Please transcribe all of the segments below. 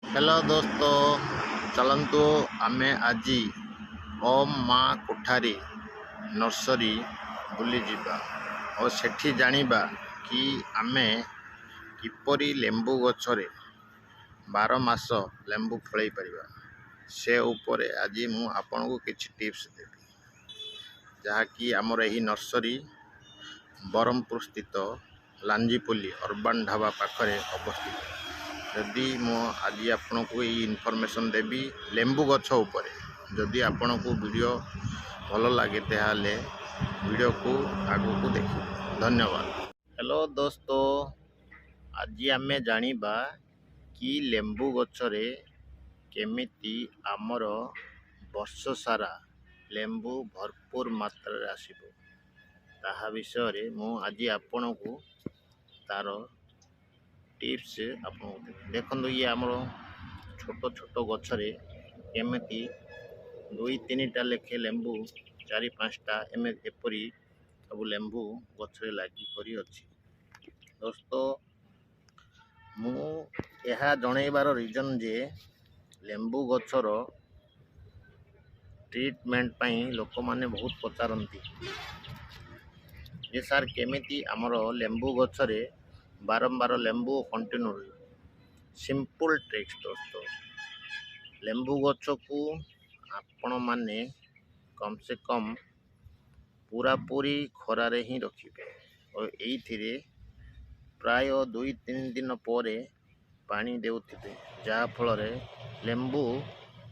Hello दोस्तों, चलतु आमे आज ओम माँ कोठारी नर्सरी बुली जिबा और सेठी जानिबा कि आमे किपरि लेंबू गछरे 12 मास लेंबू फळै परिबा। से उपरे आज मु आपनको किछि टिप्स देबी, जहाँकि आमर एही नर्सरी बरहमपुर स्थित लांजीपल्ली अर्बन ढाबा पाखरे अवस्थित। जदि मो आज आपण को ये इनफॉरमेशन देबी लेंबू गछ उपरे, जदि आपण को वीडियो भल लगे ताले वीडियो को आगु को देखिए। धन्यवाद। हेलो दोस्तों, आज आमे जानिबा कि लेंबू गछरे केमिति आमर वर्ष सारा लेंबू भरपूर मात्रा आसीबो ताहा विषय रे मु आज आपण को तार टिप्स आपको देखो। ये आमर छोट छोट गछरे केमिति 2-3टा लेखे लेंबू 4-5टा एपरी सब लेंबू गछरे लागी करी अछि। दोस्तों, मु यह जनइबार रीजन जे लेंबू गछर ट्रीटमेंट पाई लोक माने बहुत पचारती जे सार केमिति आमर लेंबू गछरे बारंबार लेंबू कंटिन्यू सिंपल ट्रिक्स। दोस्तों, लेंबू गछ को आपण माने कम से कम पूरा पूरी खरारे ही रखिबे और एइथिरे प्राय 2-3 दिन पर पानी देउथिबे, जहा फल रे लेंबू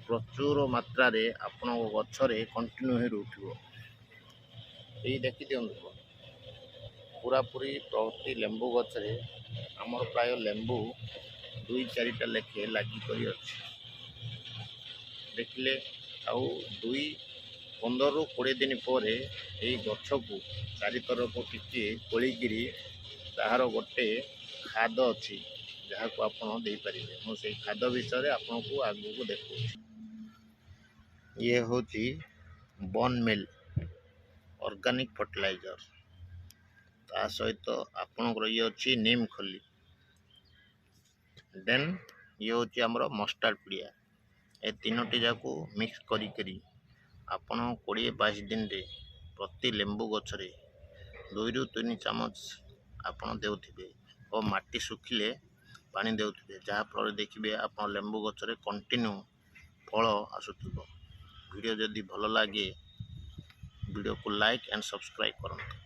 प्रचुर मात्रा रे आपण गछरे कंटिन्यू ही रुथिबो। एई देखि दियंतु पूरा पूरी प्रति लेंबू गछरे आमर प्राय लेंबू 2-4टा लेखे लागी करी अछि। देखिले आउ 15-20 दिन पर यही गछ को चारि तरफ टिके कोलिकिरी ताहार गोटे खाद अच्छी जहाँ को आपण दे पारिबे। मो से खाद विषय आपन को आगु को देखो। ये होची बोन मिल ऑर्गेनिक फर्टिलाइजर, ता सहित आपनकर ये अच्छी नीम खली, देन ये होची हमरो मस्टर्ड पीडिया। ए तीनोटी जाको मिक्स करी करी आपण 20-22 दिन रे प्रति लेंबू गछरे 2-3 चामच आपण देउथिबे और माटी सुखिले पानी देउथिबे, जहाँ फल देखिबे आपण लेंबू गछरे कंटिन्यू फल आसुथिबो। वीडियो जदि भल लागे वीडियो को लाइक एंड सब्सक्राइब करंतु।